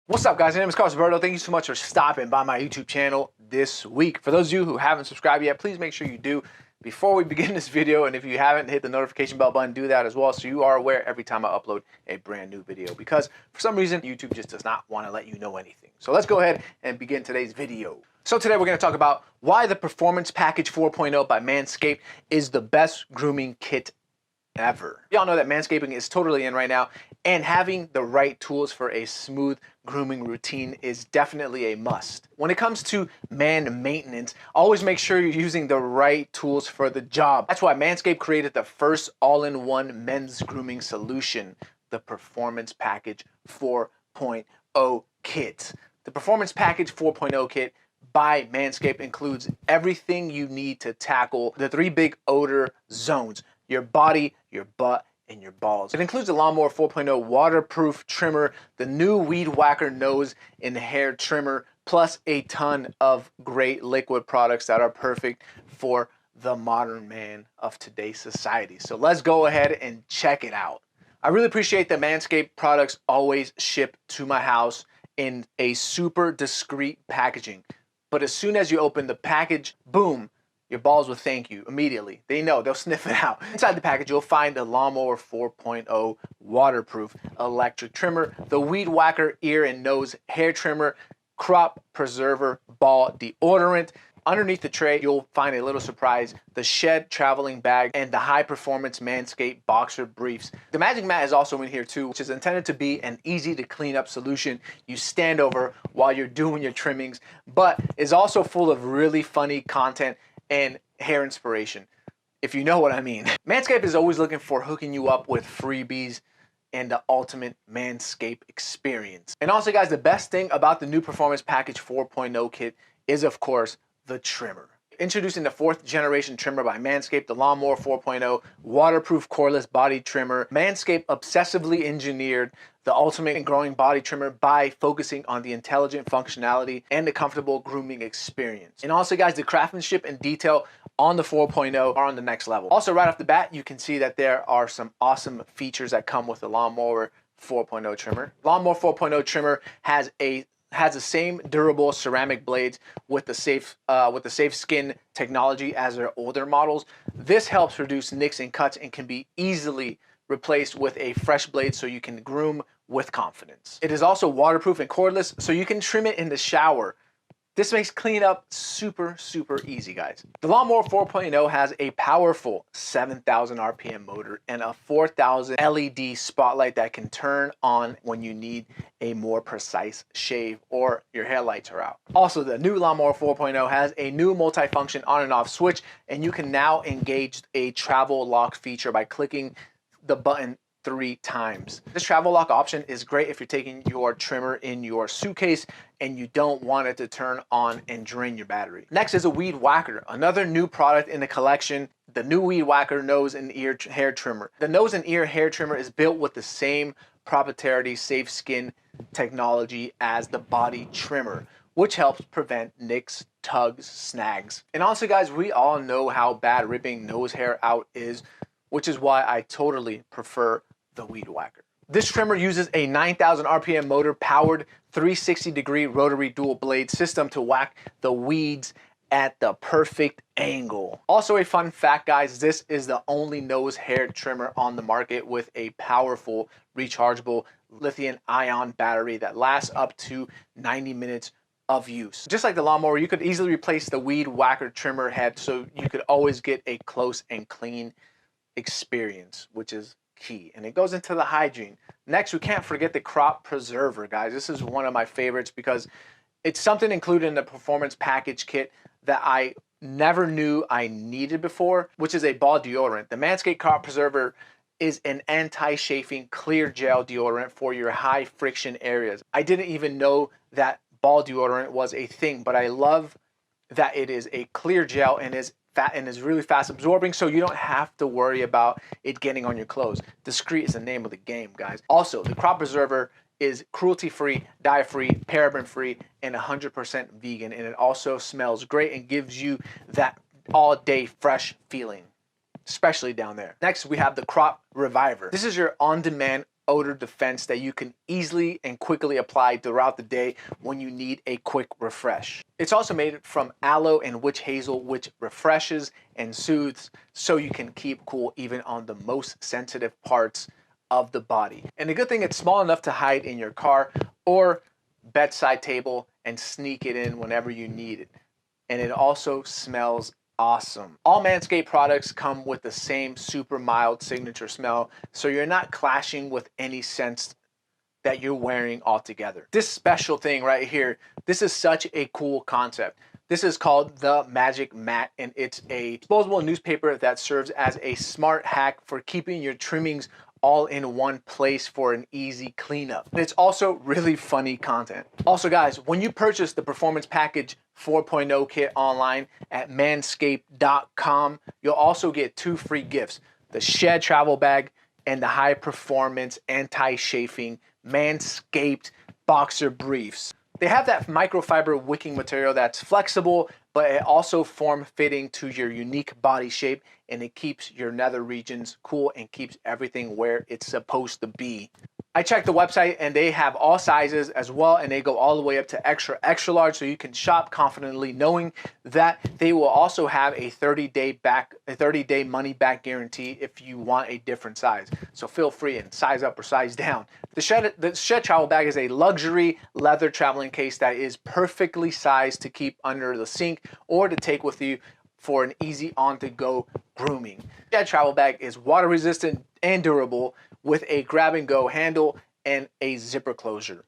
What's up, guys? My name is Carlos Alberto. Thank you so much for stopping by my YouTube channel this week. For those of you who haven't subscribed yet, please make sure you do before we begin this video. And if you haven't hit the notification bell button, do that as well so you are aware every time I upload a brand new video. Because for some reason, YouTube just does not want to let you know anything. So let's go ahead and begin today's video. So today we're going to talk about why the Performance Package 4.0 by Manscaped is the best grooming kit ever. Y'all know that manscaping is totally in right now, and having the right tools for a smooth grooming routine is definitely a must. When it comes to man maintenance, always make sure you're using the right tools for the job. That's why Manscaped created the first all-in-one men's grooming solution, the Performance Package 4.0 kit. The Performance Package 4.0 kit by Manscaped includes everything you need to tackle the three big odor zones: your body, your butt, and your balls. It includes the Lawnmower 4.0 waterproof trimmer, the new Weed Whacker nose and hair trimmer, plus a ton of great liquid products that are perfect for the modern man of today's society. So let's go ahead and check it out. I really appreciate that Manscaped products always ship to my house in a super discreet packaging. But as soon as you open the package, boom, your balls will thank you immediately. They know, they'll sniff it out. Inside the package, you'll find the Lawnmower 4.0 waterproof electric trimmer, the Weed Whacker ear and nose hair trimmer, crop preserver ball deodorant. Underneath the tray, you'll find a little surprise: the Shed traveling bag and the high performance Manscaped boxer briefs. The Magic Mat is also in here too, which is intended to be an easy to clean up solution you stand over while you're doing your trimmings, but is also full of really funny content and hair inspiration, if you know what I mean. Manscaped is always looking for hooking you up with freebies and the ultimate Manscaped experience. And also, guys, the best thing about the new Performance Package 4.0 kit is, of course, the trimmer. Introducing the 4th generation trimmer by Manscaped, the Lawnmower 4.0 waterproof cordless body trimmer. Manscaped obsessively engineered the ultimate and growing body trimmer by focusing on the intelligent functionality and the comfortable grooming experience. And also, guys, the craftsmanship and detail on the 4.0 are on the next level. Also, right off the bat, you can see that there are some awesome features that come with the Lawnmower 4.0 trimmer. Lawnmower 4.0 trimmer has the same durable ceramic blades with the safe skin technology as their older models. This helps reduce nicks and cuts and can be easily replaced with a fresh blade so you can groom with confidence. It is also waterproof and cordless, so you can trim it in the shower. This makes cleanup super easy, guys. The Lawnmower 4.0 has a powerful 7,000 RPM motor and a 4,000 LED spotlight that can turn on when you need a more precise shave or your hair lights are out. Also, the new Lawnmower 4.0 has a new multifunction on and off switch, and you can now engage a travel lock feature by clicking the button 3 times. This travel lock option is great if you're taking your trimmer in your suitcase and you don't want it to turn on and drain your battery. Next is a Weed Whacker, another new product in the collection, the new Weed Whacker nose and ear hair trimmer. The nose and ear hair trimmer is built with the same proprietary safe skin technology as the body trimmer, which helps prevent nicks, tugs, snags. And also, guys, we all know how bad ripping nose hair out is, which is why I totally prefer the Weed Whacker. This trimmer uses a 9,000 RPM motor powered 360-degree rotary dual blade system to whack the weeds at the perfect angle. Also, a fun fact, guys, this is the only nose hair trimmer on the market with a powerful rechargeable lithium-ion battery that lasts up to 90 minutes of use. Just like the lawnmower, you could easily replace the Weed Whacker trimmer head so you could always get a close and clean experience, which is key. And it goes into the hygiene. Next, we can't forget the crop preserver, guys. This is one of my favorites because it's something included in the Performance Package kit that I never knew I needed before, which is a ball deodorant. The Manscaped crop preserver is an anti-chafing clear gel deodorant for your high friction areas. I didn't even know that ball deodorant was a thing, but I love that it is a clear gel and is really fast absorbing, so you don't have to worry about it getting on your clothes. Discreet is the name of the game, guys. Also, the crop preserver is cruelty-free, dye-free, paraben-free, and 100% vegan, and it also smells great and gives you that all-day fresh feeling, especially down there. Next, we have the Crop Reviver. This is your on-demand odor defense that you can easily and quickly apply throughout the day when you need a quick refresh. It's also made from aloe and witch hazel, which refreshes and soothes so you can keep cool even on the most sensitive parts of the body. And the good thing, it's small enough to hide in your car or bedside table and sneak it in whenever you need it. And it also smells awesome. All Manscaped products come with the same super mild signature smell, so you're not clashing with any scents that you're wearing altogether. This special thing right here, this is such a cool concept. This is called the Magic Mat, and it's a disposable newspaper that serves as a smart hack for keeping your trimmings all in one place for an easy cleanup. And it's also really funny content. Also guys, when you purchase the Performance Package 4.0 kit online at manscaped.com, you'll also get 2 free gifts: the Shed Travel Bag and the High Performance Anti-Chafing Manscaped Boxer Briefs. They have that microfiber wicking material that's flexible, but it also form-fitting to your unique body shape, and it keeps your nether regions cool and keeps everything where it's supposed to be. I checked the website and they have all sizes as well, and they go all the way up to extra large, so you can shop confidently knowing that they will also have a 30-day money back guarantee if you want a different size. So feel free and size up or size down. The Shed Travel Bag is a luxury leather traveling case that is perfectly sized to keep under the sink or to take with you for an easy on-the-go grooming. Shed Travel Bag is water resistant and durable with a grab-and-go handle and a zipper closure.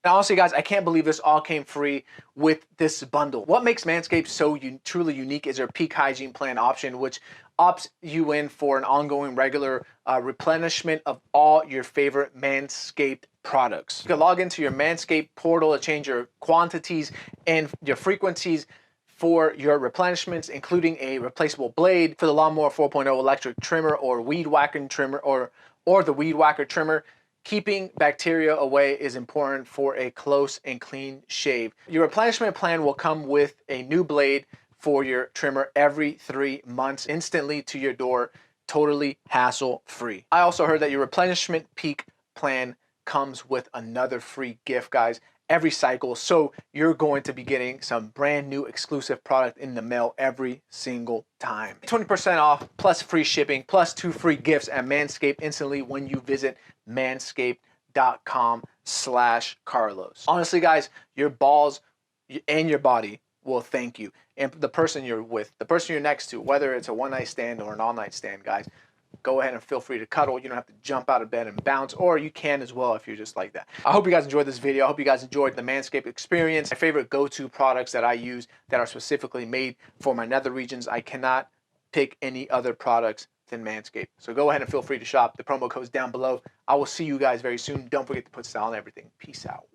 Now, honestly, guys, I can't believe this all came free with this bundle. What makes Manscaped so truly unique is their Peak Hygiene Plan option, which opts you in for an ongoing regular replenishment of all your favorite Manscaped products. You can log into your Manscaped portal to change your quantities and your frequencies for your replenishments, including a replaceable blade for the Lawnmower 4.0 electric trimmer or weed whacking trimmer or the weed whacker trimmer. Keeping bacteria away is important for a close and clean shave. Your replenishment plan will come with a new blade for your trimmer every 3 months, instantly to your door, totally hassle-free. I also heard that your replenishment peak plan comes with another free gift, guys, every cycle, so you're going to be getting some brand new exclusive product in the mail every single time. 20% off plus free shipping plus 2 free gifts at Manscaped instantly when you visit manscaped.com/Carlos. Honestly, guys, your balls and your body will thank you, and the person you're with, the person you're next to, whether it's a one-night stand or an all-night stand, guys, go ahead and feel free to cuddle. You don't have to jump out of bed and bounce, or you can as well if you're just like that. I hope you guys enjoyed this video. I hope you guys enjoyed the Manscaped experience. My favorite go-to products that I use that are specifically made for my nether regions. I cannot pick any other products than Manscaped. So go ahead and feel free to shop. The promo code's down below. I will see you guys very soon. Don't forget to put style on everything. Peace out.